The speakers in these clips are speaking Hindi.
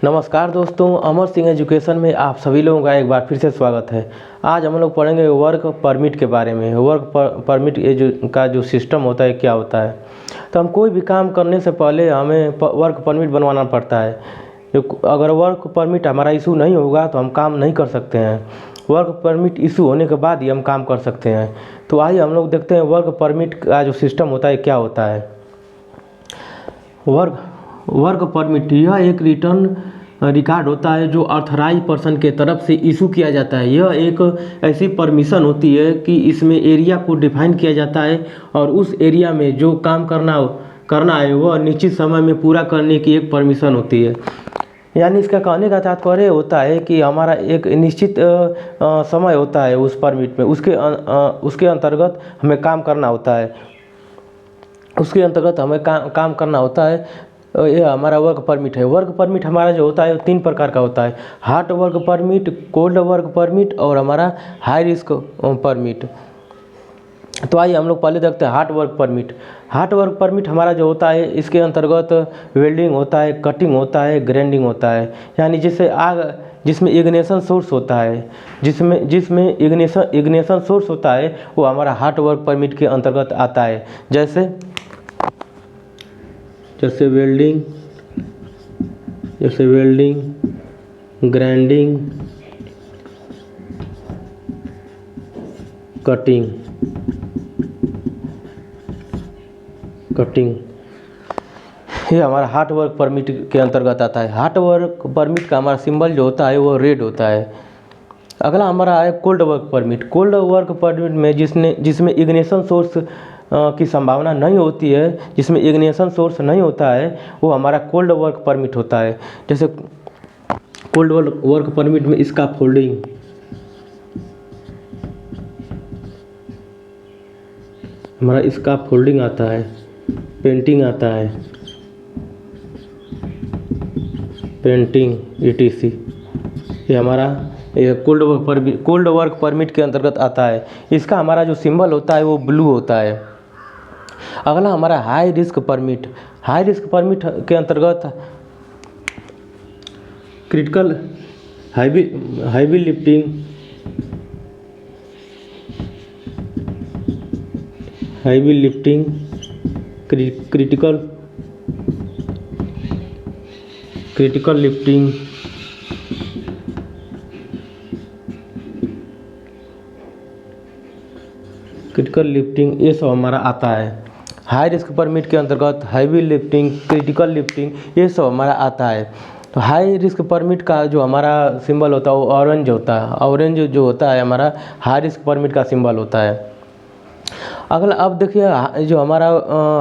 नमस्कार दोस्तों, अमर सिंह एजुकेशन में आप सभी लोगों का एक बार फिर से स्वागत है। आज हम लोग पढ़ेंगे वर्क परमिट के बारे में। वर्क परमिट का जो सिस्टम होता है क्या होता है। तो हम कोई भी काम करने से पहले हमें वर्क परमिट बनवाना पड़ता है। अगर वर्क परमिट हमारा इशू नहीं होगा तो हम काम नहीं कर सकते हैं। वर्क परमिट इशू होने के बाद ही हम काम कर सकते हैं। तो आइए हम लोग देखते हैं वर्क परमिट का जो सिस्टम होता है क्या होता है। वर्क परमिट यह एक रिटर्न रिकॉर्ड होता है जो ऑथराइज पर्सन के तरफ से इशू किया जाता है। यह एक ऐसी परमिशन होती है कि इसमें एरिया को डिफाइन किया जाता है और उस एरिया में जो काम करना है वह निश्चित समय में पूरा करने की एक परमिशन होती है। यानी इसका कहने का तात्पर्य होता है कि हमारा एक निश्चित समय होता है उस परमिट में, उसके अंतर्गत हमें काम करना होता है। काम करना होता है। ये हमारा वर्क परमिट है। वर्क परमिट हमारा जो होता है वो 3 प्रकार का होता है। Hot work permit, cold work permit और हमारा हाई रिस्क परमिट। तो आइए हम लोग पहले देखते हैं hot work permit. Hot work permit हमारा जो होता है इसके अंतर्गत वेल्डिंग होता है, कटिंग होता है, ग्राइंडिंग होता है। यानी जिसमें इग्निशन सोर्स होता है, जिसमें इग्निशन सोर्स होता है वो हमारा हॉट वर्क परमिट के अंतर्गत आता है। जैसे वेल्डिंग, ग्राइंडिंग, कटिंग। ये हमारा हॉट वर्क परमिट के अंतर्गत आता है। हॉट वर्क परमिट का हमारा सिंबल जो होता है वो रेड होता है। अगला हमारा है cold work permit. Cold work permit में जिसमें इग्निशन सोर्स की संभावना नहीं होती है, जिसमें इग्निशन सोर्स नहीं होता है वो हमारा कोल्ड वर्क परमिट होता है। जैसे कोल्ड वर्क परमिट में इसका फोल्डिंग, हमारा इसका फोल्डिंग आता है, पेंटिंग आता है, etc। ये हमारा कोल्ड वर्क परमिट के अंतर्गत आता है। इसका हमारा जो सिंबल होता है वो ब्लू होता है। अगला हमारा high risk permit. High risk permit के अंतर्गत critical heavy lifting, critical lifting, ये सब हमारा आता है। हाई रिस्क परमिट के अंतर्गत हैवी लिफ्टिंग, क्रिटिकल लिफ्टिंग ये सब हमारा आता है। तो हाई रिस्क परमिट का जो हमारा सिंबल होता है वो ऑरेंज होता है। ऑरेंज जो होता है हमारा हाई रिस्क परमिट का सिंबल होता है। अगला अब देखिए जो हमारा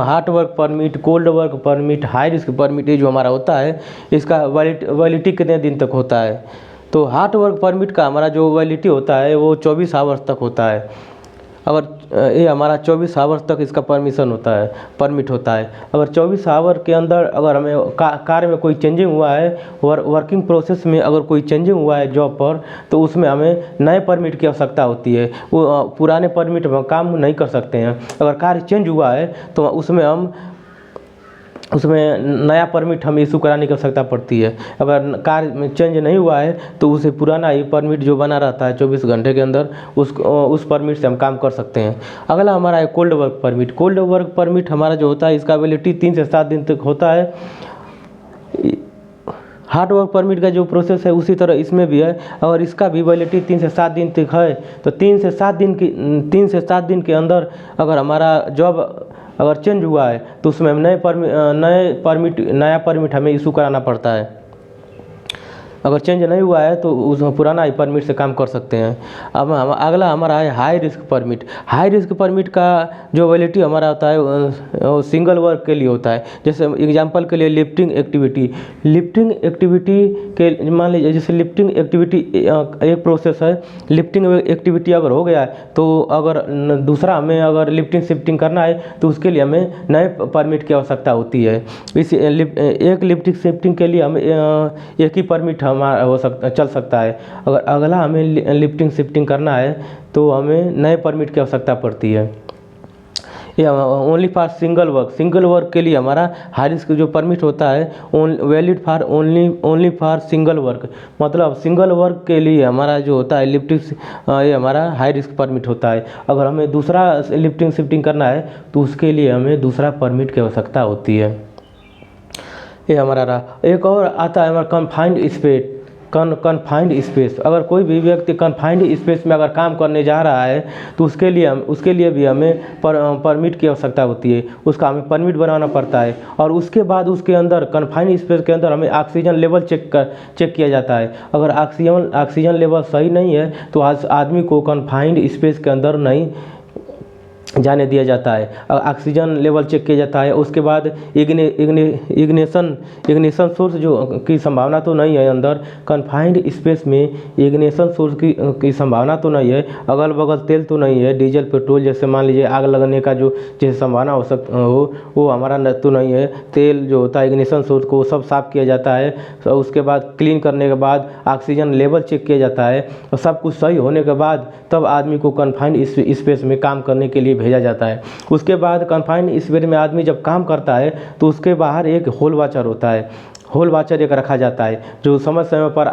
hot work permit, cold work permit, high risk permit ये जो हमारा होता है इसका वैलिडिटी कितने दिन तक होता है। तो हॉट वर्क परमिट का हमारा जो वैलिडिटी होता है वो 24 आवर्स तक होता है। अगर ये हमारा 24 आवर्स तक इसका परमिट होता है। अगर 24 आवर के अंदर अगर हमें कार्य में कोई चेंजिंग हुआ है, वर्किंग प्रोसेस में अगर कोई चेंजिंग हुआ है जॉब पर, तो उसमें हमें नए परमिट की आवश्यकता होती है। वो पुराने परमिट में काम नहीं कर सकते हैं। अगर कार्य चेंज हुआ है तो उसमें नया परमिट हमें इशू कराने की आवश्यकता पड़ती है। अगर कार्य में चेंज नहीं हुआ है तो उसे पुराना ही परमिट जो बना रहता है 24 घंटे के अंदर उस परमिट से हम काम कर सकते हैं। अगला हमारा है cold work permit. Cold work permit हमारा जो होता है इसका वैलिडिटी 3 से 7 दिन तक होता है। हॉट वर्क परमिट का जो प्रोसेस है उसी तरह इसमें भी है और इसका भी वैलिडिटी 3 से 7 दिन तक है। तो 3 से 7 दिन के अंदर अगर हमारा जॉब अगर चेंज हुआ है तो उसमें हम नया परमिट हमें इशू कराना पड़ता है। अगर चेंज नहीं हुआ है तो उसमें पुराना ही परमिट से काम कर सकते हैं। अब अगला हमारा है high risk permit. High risk permit का जो वैलिडिटी हमारा होता है वो सिंगल वर्क के लिए होता है। जैसे एग्जांपल के लिए लिफ्टिंग एक्टिविटी के मान लीजिए, जैसे लिफ्टिंग एक्टिविटी एक प्रोसेस है। लिफ्टिंग एक्टिविटी अगर हो गया है तो अगर दूसरा हमें अगर लिफ्टिंग शिफ्टिंग करना है तो उसके लिए हमें नए परमिट की आवश्यकता होती है। एक लिफ्टिंग शिफ्टिंग के लिए हमें एक ही परमिट हमारा चल सकता है। अगर अगला हमें लिफ्टिंग शिफ्टिंग करना है तो हमें नए परमिट की आवश्यकता पड़ती है। या ओनली फॉर सिंगल वर्क के लिए हमारा हाई रिस्क जो परमिट होता है valid for only for single work, मतलब सिंगल वर्क के लिए हमारा जो होता है लिफ्टिंग ये हमारा हाई रिस्क परमिट होता है। अगर हमें दूसरा लिफ्टिंग शिफ्टिंग करना है तो उसके लिए हमें दूसरा परमिट की आवश्यकता होती है। ये हमारा रहा। एक और आता है हमारा कन्फाइंड स्पेस। अगर कोई भी व्यक्ति कन्फाइंड स्पेस में अगर काम करने जा रहा है तो उसके लिए भी हमें परमिट की आवश्यकता होती है, उसका हमें परमिट बनाना पड़ता है। और उसके बाद उसके अंदर कन्फाइंड स्पेस के अंदर हमें ऑक्सीजन लेवल चेक किया जाता है। अगर ऑक्सीजन लेवल सही नहीं है तो आदमी को कन्फाइंड स्पेस के अंदर नहीं जाने दिया जाता है। ऑक्सीजन लेवल चेक किया जाता है। उसके बाद इग्निशन सोर्स जो की संभावना तो नहीं है, अंदर कन्फाइंड स्पेस में इग्निशन सोर्स की संभावना तो नहीं है, अगल बगल तेल तो नहीं है, डीजल पेट्रोल जैसे मान लीजिए आग लगने का जो जैसे संभावना हो वो हमारा तो नहीं है। तेल जो होता है इग्निशन सोर्स को सब साफ़ किया जाता है। उसके बाद क्लीन करने के बाद ऑक्सीजन लेवल चेक किया जाता है और सब कुछ सही होने के बाद तब आदमी को कन्फाइंड स्पेस में काम करने के लिए भेजा जाता है। उसके बाद कन्फाइंड स्पेस में आदमी जब काम करता है तो उसके बाहर एक होल वाचर होता है। होल वाचर एक रखा जाता है जो समय समय पर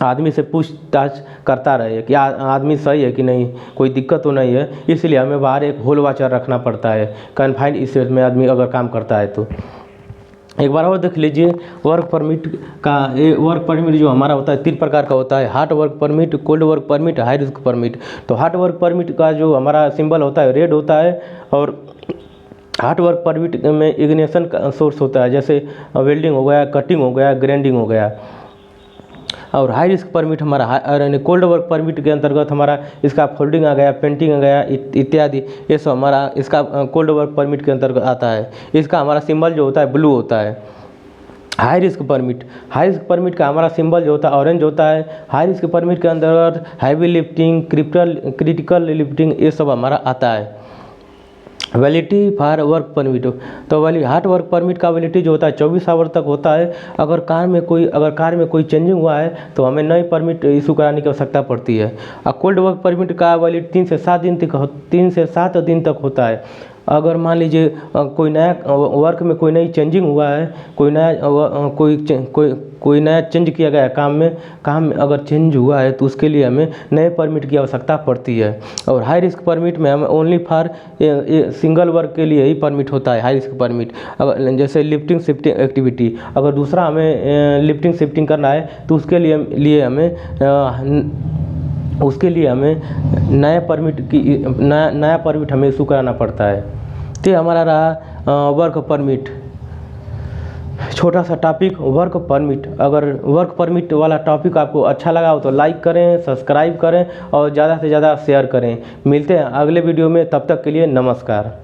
आदमी से पूछताछ करता रहे कि आदमी सही है कि नहीं, कोई दिक्कत तो नहीं है। इसलिए हमें बाहर एक होल वाचर रखना पड़ता है कन्फाइंड स्पेस में आदमी अगर काम करता है तो। एक बार और देख लीजिए वर्क परमिट जो हमारा होता है 3 प्रकार का होता है, hot work permit, cold work permit, high risk permit. तो हॉट वर्क परमिट का जो हमारा सिंबल होता है रेड होता है और हॉट वर्क परमिट में इग्निशन का सोर्स होता है, जैसे वेल्डिंग हो गया, कटिंग हो गया, ग्राइंडिंग हो गया। और हाई रिस्क परमिट हमारा कोल्ड वर्क परमिट के अंतर्गत हमारा इसका फोल्डिंग आ गया, पेंटिंग आ गया इत्यादि, ये सब हमारा इसका कोल्ड वर्क परमिट के अंतर्गत आता है। इसका हमारा सिंबल जो होता है ब्लू होता है। हाई रिस्क परमिट का हमारा सिंबल जो होता है ऑरेंज होता है। हाई रिस्क परमिट के अंतर्गत हैवी लिफ्टिंग, क्रिटिकल लिफ्टिंग ये सब हमारा आता है। वैलिडिटी फॉर वर्क परमिट, तो हॉट वर्क परमिट का वैलिडिटी जो होता है 24 आवर तक होता है। अगर कार में कोई चेंजिंग हुआ है तो हमें नई परमिट इशू कराने की आवश्यकता पड़ती है। और कोल्ड वर्क परमिट का वैलिडिटी 3 से 7 दिन तक होता है। अगर मान लीजिए कोई नया वर्क में कोई नई चेंजिंग हुआ है, कोई नया चेंज किया गया काम में अगर चेंज हुआ है तो उसके लिए हमें नए परमिट की आवश्यकता पड़ती है। और हाई रिस्क परमिट में हमें ओनली फॉर सिंगल वर्क के लिए ही परमिट होता है हाई रिस्क परमिट। अगर जैसे लिफ्टिंग शिफ्टिंग एक्टिविटी, अगर दूसरा हमें लिफ्टिंग शिफ्टिंग करना है तो उसके लिए हमें नया परमिट हमें इशू कराना पड़ता है। तो हमारा रहा वर्क परमिट, छोटा सा टॉपिक वर्क परमिट। अगर वर्क परमिट वाला टॉपिक आपको अच्छा लगा हो तो लाइक करें, सब्सक्राइब करें और ज़्यादा से ज़्यादा शेयर करें। मिलते हैं अगले वीडियो में, तब तक के लिए नमस्कार।